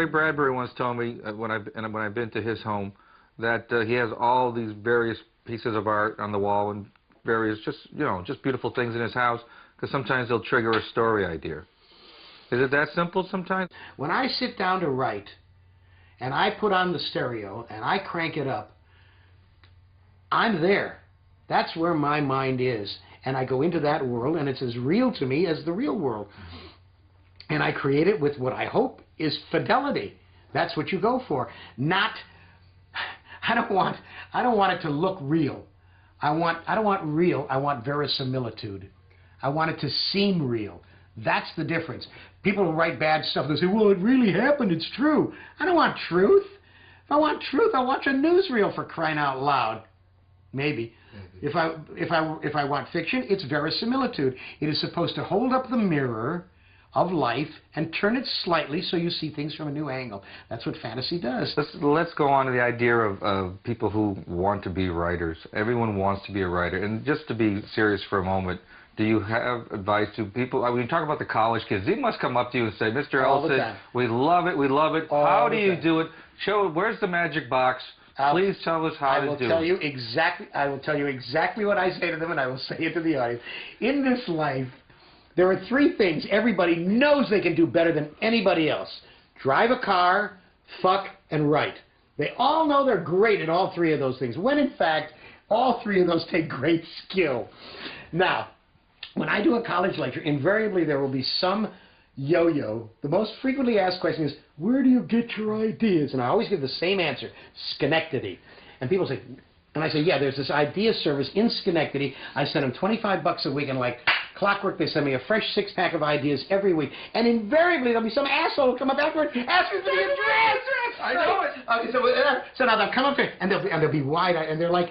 Ray Bradbury once told me when I've been to his home that he has all these various pieces of art on the wall and various just beautiful things in his house because sometimes they'll trigger a story idea. Is it that simple sometimes? When I sit down to write and I put on the stereo and I crank it up, I'm there. That's where my mind is. And I go into that world and it's as real to me as the real world. And I create it with what I hope is fidelity. That's what you go for. Not, I don't want it to look real. I don't want real, I want verisimilitude. I want it to seem real. That's the difference. People who write bad stuff, they say, well, it really happened, it's true. I don't want truth. If I want truth, I'll watch a newsreel, for crying out loud. Maybe. If I want fiction, it's verisimilitude. It is supposed to hold up the mirror of life and turn it slightly so you see things from a new angle. That's what fantasy does. Let's go on to the idea of people who want to be writers. Everyone wants to be a writer. And just to be serious for a moment, do you have advice to people? When you talk about the college kids, they must come up to you and say, Mr. Ellison, we love it, we love it. How do you do it? Show it. Where's the magic box? Please tell us how to do it. I will tell you exactly what I say to them, and I will say it to the audience. In this life, there are three things everybody knows they can do better than anybody else. Drive a car, fuck, and write. They all know they're great at all three of those things, when in fact, all three of those take great skill. Now, when I do a college lecture, invariably there will be some yo-yo. The most frequently asked question is, where do you get your ideas? And I always give the same answer, Schenectady. And people say, and I say, yeah, there's this idea service in Schenectady. I send them $25 a week, and like clockwork, they send me a fresh six-pack of ideas every week. And invariably, there'll be some asshole who come up afterward, ask me for the address. I know it. So now they'll come up there, and they'll be wide-eyed, and they're like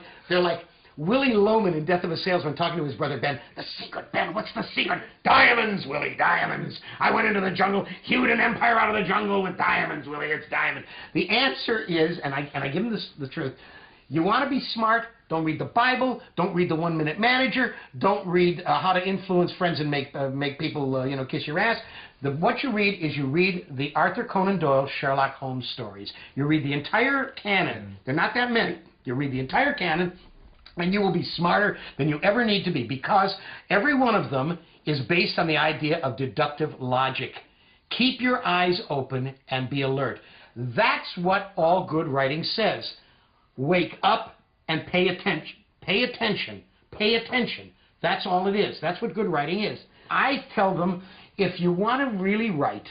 Willie Loman in Death of a Salesman talking to his brother Ben. The secret, Ben, what's the secret? Diamonds, Willie, diamonds. I went into the jungle, hewed an empire out of the jungle with diamonds, Willie, it's diamonds. The answer is, and I give them the truth, you want to be smart, don't read the Bible, don't read the 1 Minute Manager, don't read How to Influence Friends and Make People kiss your ass. What you read is you read the Arthur Conan Doyle Sherlock Holmes stories. You read the entire canon. They're not that many. You read the entire canon, and you will be smarter than you ever need to be, because every one of them is based on the idea of deductive logic. Keep your eyes open and be alert. That's what all good writing says. Wake up and pay attention. Pay attention. Pay attention. That's all it is. That's what good writing is. I tell them, if you want to really write,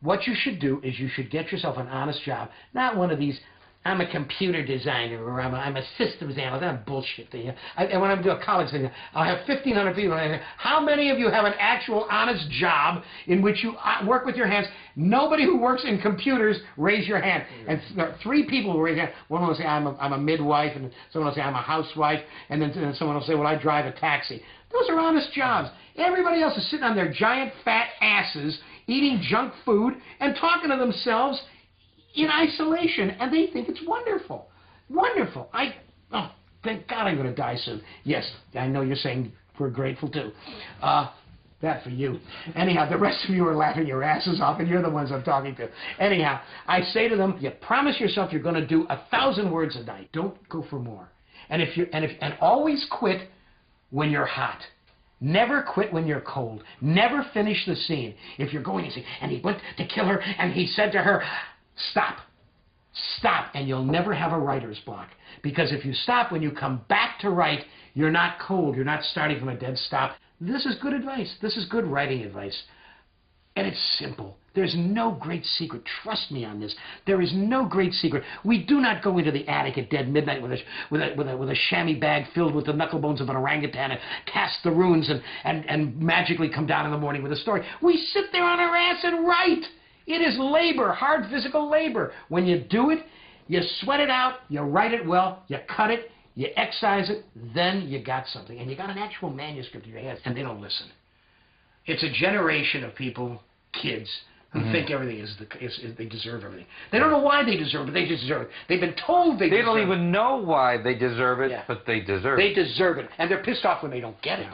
what you should do is you should get yourself an honest job, not one of these, I'm a computer designer, or I'm a systems analyst. That bullshit thing. And when I'm doing a college thing, I'll have 1,500 people. And I say, how many of you have an actual honest job in which you work with your hands? Nobody who works in computers, raise your hand. And there are 3 people who raise their hand. One will say, I'm a midwife, and someone will say, I'm a housewife, and then someone will say, well, I drive a taxi. Those are honest jobs. Everybody else is sitting on their giant fat asses, eating junk food, and talking to themselves in isolation, and they think it's wonderful. Wonderful. Oh, thank God I'm going to die soon. Yes, I know you're saying we're grateful too. That for you. Anyhow, the rest of you are laughing your asses off, and you're the ones I'm talking to. Anyhow, I say to them, you promise yourself you're going to do 1,000 words a night. Don't go for more. And always quit when you're hot. Never quit when you're cold. Never finish the scene. If you're going to say, and he went to kill her, and he said to her, stop. Stop, and you'll never have a writer's block. Because if you stop, when you come back to write, you're not cold. You're not starting from a dead stop. This is good advice. This is good writing advice. And it's simple. There's no great secret. Trust me on this. There is no great secret. We do not go into the attic at dead midnight with a chamois bag filled with the knuckle bones of an orangutan and cast the runes and magically come down in the morning with a story. We sit there on our ass and write. It is labor, hard physical labor. When you do it, you sweat it out, you write it well, you cut it, you excise it, then you got something. And you got an actual manuscript in your head, and they don't listen. It's a generation of people, kids, who think everything is they deserve everything. They don't know why they deserve it, but they deserve it. They've been told they deserve it. They don't even know why they deserve it, but they deserve it. They deserve it, and they're pissed off when they don't get it.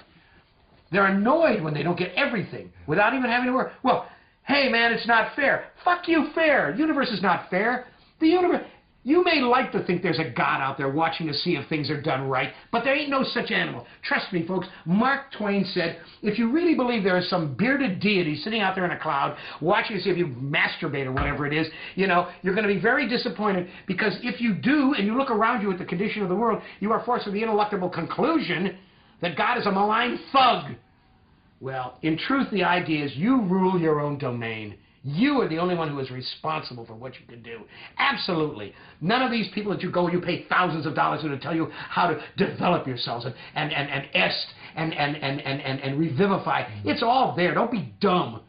They're annoyed when they don't get everything without even having to work. Well, Hey, man, it's not fair. Fuck you, fair. Universe is not fair. The universe... You may like to think there's a God out there watching to see if things are done right, but there ain't no such animal. Trust me, folks. Mark Twain said, if you really believe there is some bearded deity sitting out there in a cloud watching to see if you masturbate or whatever it is, you know, you're going to be very disappointed, because if you do and you look around you at the condition of the world, you are forced to the ineluctable conclusion that God is a malign thug. Well, in truth, the idea is you rule your own domain. You are the only one who is responsible for what you can do. Absolutely. None of these people that you pay thousands of dollars to tell you how to develop yourselves and revivify. It's all there. Don't be dumb.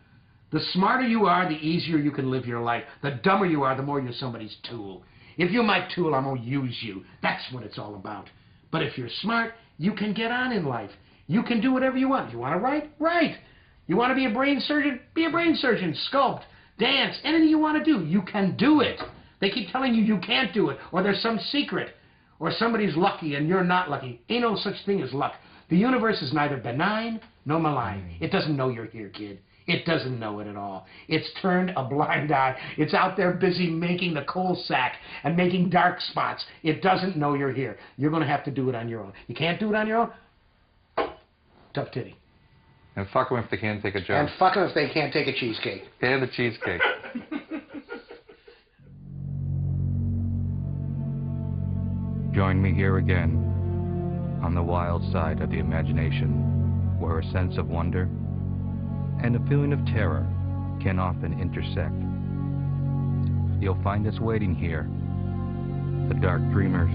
The smarter you are, the easier you can live your life. The dumber you are, the more you're somebody's tool. If you're my tool, I'm going to use you. That's what it's all about. But if you're smart, you can get on in life. You can do whatever you want. You want to write? Write. You want to be a brain surgeon? Be a brain surgeon. Sculpt, dance, anything you want to do. You can do it. They keep telling you you can't do it, or there's some secret, or somebody's lucky and you're not lucky. Ain't no such thing as luck. The universe is neither benign nor malign. It doesn't know you're here, kid. It doesn't know it at all. It's turned a blind eye. It's out there busy making the coal sack and making dark spots. It doesn't know you're here. You're going to have to do it on your own. You can't do it on your own? Tough titty. And fuck them if they can't take a job. And fuck them if they can't take a cheesecake. And the cheesecake. Join me here again, on the wild side of the imagination, where a sense of wonder and a feeling of terror can often intersect. You'll find us waiting here, the Dark Dreamers.